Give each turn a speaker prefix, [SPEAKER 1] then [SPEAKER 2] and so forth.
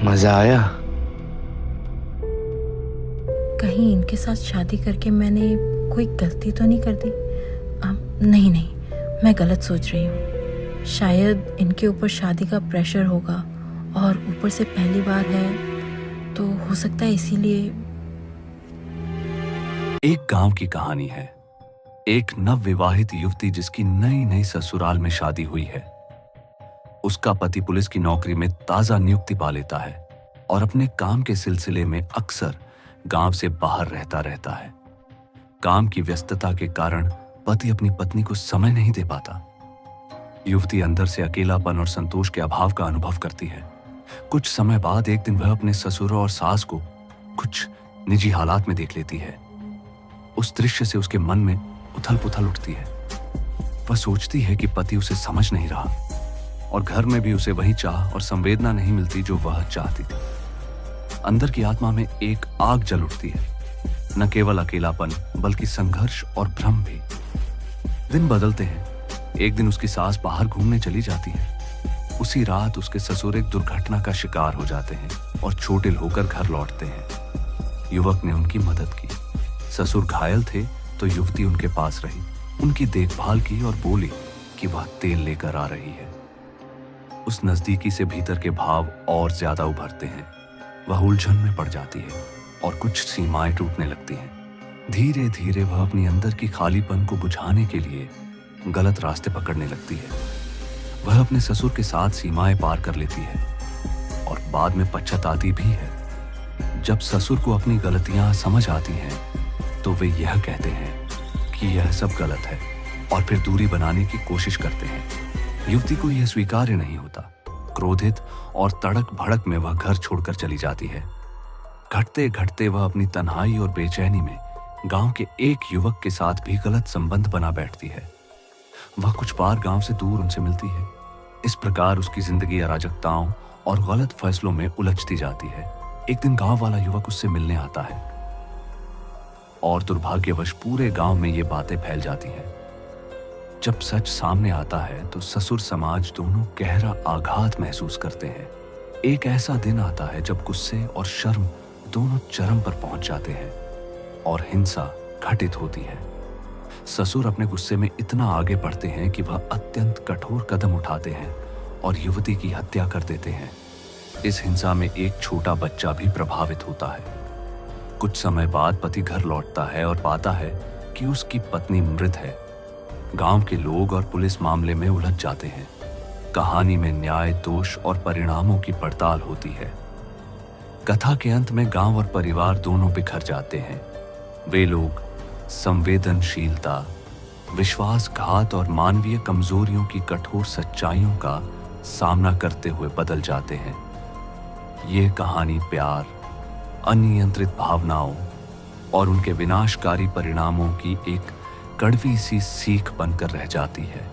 [SPEAKER 1] मजा आया?
[SPEAKER 2] कहीं इनके साथ शादी करके मैंने कोई गलती तो नहीं कर दी? नहीं नहीं, मैं गलत सोच रही हूँ। शायद इनके ऊपर शादी का प्रेशर होगा और ऊपर से पहली बार है तो हो सकता है इसीलिए।
[SPEAKER 3] एक गांव की कहानी है। एक नवविवाहित युवती जिसकी नई नई ससुराल में शादी हुई है। उसका पति पुलिस की नौकरी में ताजा नियुक्ति पा लेता है और अपने काम के सिलसिले में अक्सर गांव से बाहर रहता है। काम की व्यस्तता के कारण पति अपनी पत्नी को समय नहीं दे पाता। युवती अंदर से अकेलापन और संतोष के अभाव का अनुभव करती है। कुछ समय बाद एक दिन वह अपने ससुर और सास को कुछ निजी हालात में देख लेती है। उस दृश्य से उसके मन में उथल पुथल उठती है। वह सोचती है कि पति उसे समझ नहीं रहा और घर में भी उसे वही चाह और संवेदना नहीं मिलती जो वह चाहती थी। अंदर की आत्मा में एक आग जल उठती है, न केवल अकेलापन बल्कि संघर्ष और भ्रम भी। दिन बदलते हैं। एक दिन उसकी सास बाहर घूमने चली जाती है। उसी रात उसके ससुर एक दुर्घटना का शिकार हो जाते हैं और चोटिल होकर घर लौटते हैं। युवक ने उनकी मदद की। ससुर घायल थे तो युवती उनके पास रही, उनकी देखभाल की और बोली कि वह तेल लेकर आ रही है। उस नजदीकी से भीतर के भाव और ज्यादा उभरते हैं। वह उलझन में पड़ जाती है और कुछ सीमाएं टूटने लगती हैं। धीरे धीरे वह अपनी अंदर की खालीपन को बुझाने के लिए गलत रास्ते पकड़ने लगती है। वह अपने ससुर के साथ सीमाएं पार कर लेती है और बाद में पश्चाताती भी है। जब ससुर को अपनी गलतियां समझ आती हैं तो वे यह कहते हैं कि यह सब गलत है और फिर दूरी बनाने की कोशिश करते हैं। युवती को यह स्वीकार्य नहीं होता। क्रोधित और तड़क भड़क में वह घर छोड़कर चली जाती है। घटते घटते वह अपनी तन्हाई और बेचैनी में गांव के एक युवक के साथ भी गलत संबंध बना बैठती है। वह कुछ बार गांव से दूर उनसे मिलती है। इस प्रकार उसकी जिंदगी अराजकताओं और गलत फैसलों में उलझती जाती है। एक दिन गांव वाला युवक उससे मिलने आता है और दुर्भाग्यवश पूरे गांव में ये बातें फैल जाती हैं। जब सच सामने आता है तो ससुर समाज दोनों गहरा आघात महसूस करते हैं। एक ऐसा दिन आता है जब गुस्से और शर्म दोनों चरम पर पहुंच जाते हैं और हिंसा घटित होती है। ससुर अपने गुस्से में इतना आगे बढ़ते हैं कि वह अत्यंत कठोर कदम उठाते हैं और युवती की हत्या कर देते हैं। इस हिंसा में एक छोटा बच्चा भी प्रभावित होता है। कुछ समय बाद पति घर लौटता है और पाता है कि उसकी पत्नी मृत है। गांव के लोग और पुलिस मामले में उलझ जाते हैं। कहानी में न्याय, दोष और परिणामों की पड़ताल होती है। कथा के अंत में गांव और परिवार दोनों बिखर जाते हैं। वे लोग संवेदनशीलता, विश्वासघात और मानवीय कमजोरियों की कठोर सच्चाइयों का सामना करते हुए बदल जाते हैं। ये कहानी प्यार, अनियंत्रित भावनाओं और उनके विनाशकारी परिणामों की एक कड़वी सी सीख बनकर रह जाती है।